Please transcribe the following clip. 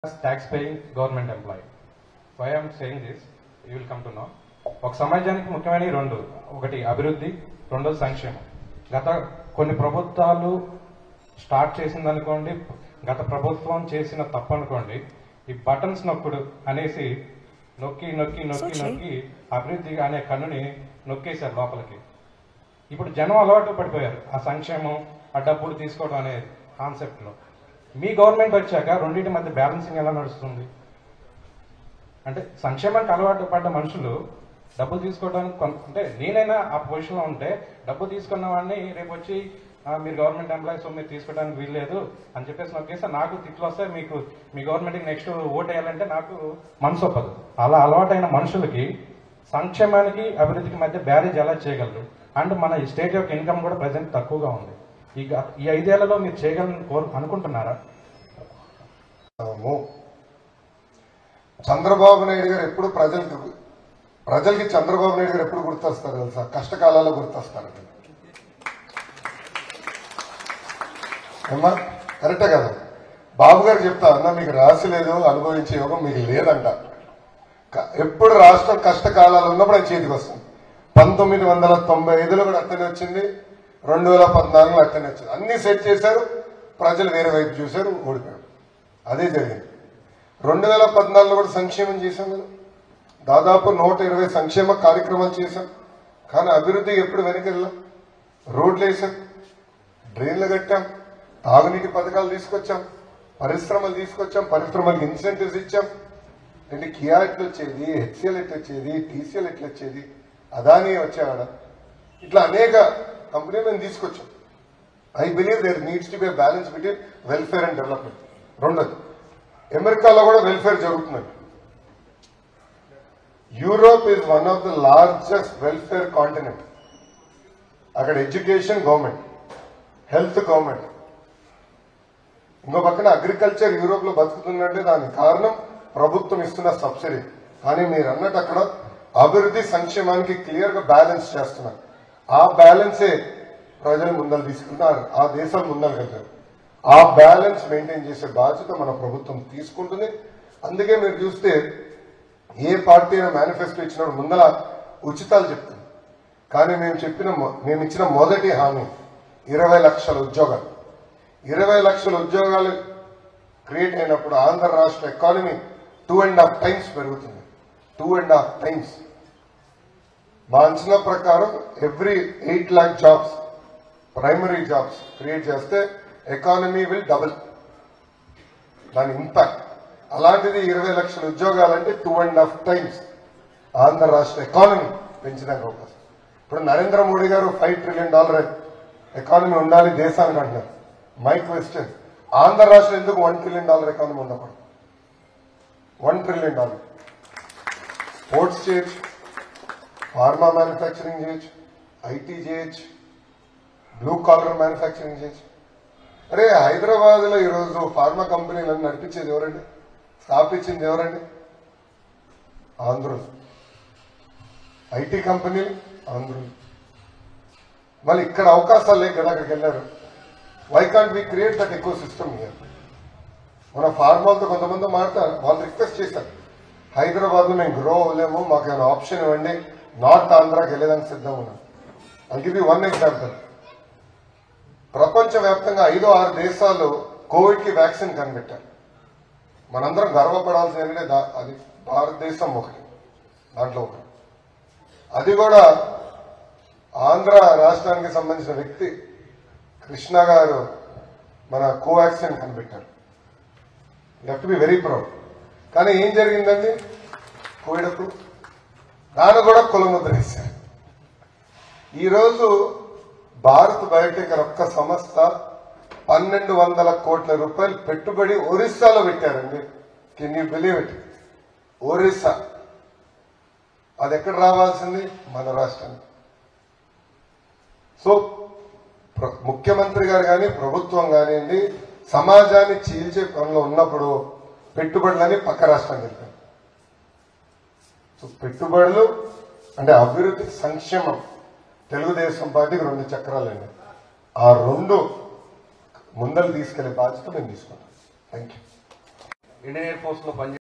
as tax-paying government employee. Why I am saying this, you will come to know. ఒక సమాజానికి ముఖ్యమైన రెండు, ఒకటి అభివృద్ధి, రెండోది సంక్షేమం. గత కొన్ని ప్రభుత్వాలు స్టార్ట్ చేసిందనుకోండి, గత ప్రభుత్వం చేసిన తప్పు అనుకోండి, ఈ బటన్స్ నొక్కుడు అనేసి నొక్కి నొక్కి నొక్కి నొక్కి అభివృద్ధి అనే కన్నుని నొక్కేశారు లోపలికి. ఇప్పుడు జనం అలవాటు పడిపోయారు ఆ సంక్షేమం, ఆ డబ్బులు తీసుకోవడం అనే కాన్సెప్ట్లో. మీ గవర్నమెంట్ వచ్చాక రెండింటి మధ్య బ్యాలెన్సింగ్ ఎలా నడుస్తుంది అంటే, సంక్షేమానికి అలవాటు పడ్డ మనుషులు డబ్బులు తీసుకోవడానికి అంటే, నేనైనా ఆ పొజిషన్లో ఉంటే డబ్బు తీసుకున్న వాడిని రేపు వచ్చి మీరు గవర్నమెంట్ ఎంప్లాయీస్ మీరు తీసుకోవడానికి వీల్లేదు అని చెప్పేసి నొక్కేస్తే నాకు తిట్లు వస్తే మీకు మీ గవర్నమెంట్కి నెక్స్ట్ ఓట్ వేయాలంటే నాకు మనసు ఒప్పదు. అలా అలవాటైన మనుషులకి సంక్షేమానికి అభివృద్ధికి మధ్య బ్యారేజ్ ఎలా చేయగలరు? అండ్ మన స్టేట్ యొక్క ఇన్కమ్ కూడా ప్రజెంట్ తక్కువగా ఉంది. ఈ 5 ఏళ్లలో మీరు చేయగలని అనుకుంటున్నారా? చంద్రబాబు నాయుడు గారు ఎప్పుడు ప్రజలకి చంద్రబాబు నాయుడు గారు ఎప్పుడు గుర్తొస్తారు తెలుసా? కష్టకాలాల్లో గుర్తొస్తారు. ఏమ్మా, కరెక్టే కదా? బాబు గారు చెప్తా అన్నా, మీకు రాసి లేదు, అనుభవించే యోగం మీకు లేదంట. ఎప్పుడు రాష్ట్రం కష్టకాలాలు ఉన్నప్పుడు అది చేతికి వస్తుంది. 1995లో కూడా అట్టనే వచ్చింది, 2014లో అట్టనే వచ్చింది. అన్ని సెట్ చేశారు, ప్రజలు వేరే వైపు చూశారు, ఓడిపోయారు. అదే జరిగింది. 2014లో కూడా సంక్షేమం చేశాం కదా, దాదాపు 120 సంక్షేమ కార్యక్రమాలు చేశాం. కానీ అభివృద్ధి ఎప్పుడు వెనకెళ్ళాం. రోడ్లు వేసాం, డ్రైన్లు కట్టాం, తాగునీటి పథకాలు తీసుకొచ్చాం, పరిశ్రమలు తీసుకొచ్చాం, పరిశ్రమలకు ఇన్సెంటివ్స్ ఇచ్చాం. అంటే కియా ఎట్లా వచ్చేది, హెచ్సిఎల్ ఎట్లా వచ్చేది, టీసీఎల్ ఎట్లా వచ్చేది, అదానీ వచ్చేవాడ, ఇట్లా అనేక కంపెనీలు మేము తీసుకొచ్చాం. I believe there needs to be balance between welfare and development. రెండోది, అమెరికాలో కూడా వెల్ఫేర్ జరుగుతుంది. Europe is one of the largest welfare continent. అక్కడ ఎడ్యుకేషన్ గవర్నమెంట్, హెల్త్ గవర్నమెంట్. ఇంకో పక్కన అగ్రికల్చర్ యూరోప్ లో బతుకుతుందంటే దానికి కారణం ప్రభుత్వం ఇస్తున్న సబ్సిడీ. కానీ మీరు అన్నట్టు అక్కడ అభివృద్ధి సంక్షేమానికి క్లియర్ గా బ్యాలెన్స్ చేస్తున్నారు. ఆ బ్యాలెన్సే ప్రజలు ముందలు తీసుకుంటున్నారు, ఆ దేశాలు ముందలుకెళ్తారు. ఆ బ్యాలెన్స్ మెయింటైన్ చేసే బాధ్యత మన ప్రభుత్వం తీసుకుంటుంది. అందుకే మీరు చూస్తే ఏ పార్టీ మేనిఫెస్టో ఇచ్చినప్పుడు ముందర ఉచితాలు చెప్తుంది. కానీ మేము ఇచ్చిన మొదటి హామీ 20 లక్షల ఉద్యోగాలు. 20 లక్షల ఉద్యోగాలు క్రియేట్ అయినప్పుడు ఆంధ్ర రాష్ట్ర ఎకానమీ 2.5 టైమ్స్ పెరుగుతుంది. 2.5 టైమ్స్. మా అంచనా ప్రకారం every 8 lakh jobs, primary jobs create చేస్తే ఎకానమీ విల్ డబుల్ దాని ఇంపాక్ట్. అలాంటిది 20 లక్షల ఉద్యోగాలంటే 2.5 టైమ్స్ ఆంధ్ర రాష్ట్ర ఎకానమీ పెంచడానికి అవకాశం. ఇప్పుడు నరేంద్ర మోడీ గారు $5 trillion ఎకానమీ ఉండాలి దేశానికి అంటున్నారు. మై క్వశ్చన్, ఆంధ్ర రాష్ట్రం ఎందుకు $1 trillion ఎకానమీ ఉండకూడదు? $1 trillion. పోర్ట్స్ చేయొచ్చు, ఫార్మా మ్యానుఫ్యాక్చరింగ్ చేయొచ్చు, ఐటీ చేయొచ్చు, బ్లూ కాలర్ మ్యానుఫ్యాక్చరింగ్ చేయొచ్చు. అరే హైదరాబాద్ లో ఈరోజు ఫార్మా కంపెనీలను నడిపించేది ఎవరండి? స్థాపించింది ఎవరండి? ఆంధ్రులు. ఐటీ కంపెనీలు ఆంధ్రులు. మళ్ళీ ఇక్కడ అవకాశాలు లేక కదా అక్కడికి వెళ్ళారు. Why can't we create that ecosystem here? మన ఫార్మాలతో కొంతమంది మాట్లాడారు, వాళ్ళు రిక్వెస్ట్ చేశారు, హైదరాబాద్ లో మేము గ్రో అవ్వలేము, మాకు ఏమైనా ఆప్షన్ ఇవ్వండి, నార్త్ ఆంధ్రాకి వెళ్ళేదానికి సిద్ధంగా ఉన్నాం. I'll give you one example. ప్రపంచవ్యాప్తంగా 5-6 దేశాలు కోవిడ్ కి వ్యాక్సిన్ కనిపెట్టారు. మనందరం గర్వపడాల్సింది అది భారతదేశం ఒకటి, దాంట్లో ఒకటి. అది కూడా ఆంధ్ర రాష్ట్రానికి సంబంధించిన వ్యక్తి కృష్ణ గారు మన కోవాక్సిన్ కనిపెట్టారు. You have to be very proud. కానీ ఏం జరిగిందండి కోవిడ్ అప్పుడు? దాన్ని కూడా కులముద్ర వేశారు. ఈరోజు భారత్ బయోటెక్ ఒక్క సంస్థ 1,200 కోట్ల రూపాయలు పెట్టుబడి ఒరిస్సాలో పెట్టారండి. Can you believe it? Orissa. అది ఎక్కడ రావాల్సింది? మన రాష్ట్రానికి. సో ముఖ్యమంత్రి గారు కానీ ప్రభుత్వం కానివ్వండి, సమాజాన్ని చీల్చే పనిలో ఉన్నప్పుడు పెట్టుబడులని పక్క రాష్ట్రానికి వెళ్తారు. సో పెట్టుబడులు అంటే అభివృద్ధి, సంక్షేమం తెలుగుదేశం పార్టీకి 2 చక్రాలండి. ఆ 2 ముందలు తీసుకెళ్లే బాధ్యత మేము తీసుకుంటాం. Thank you. Indian air force లో పనిచేసి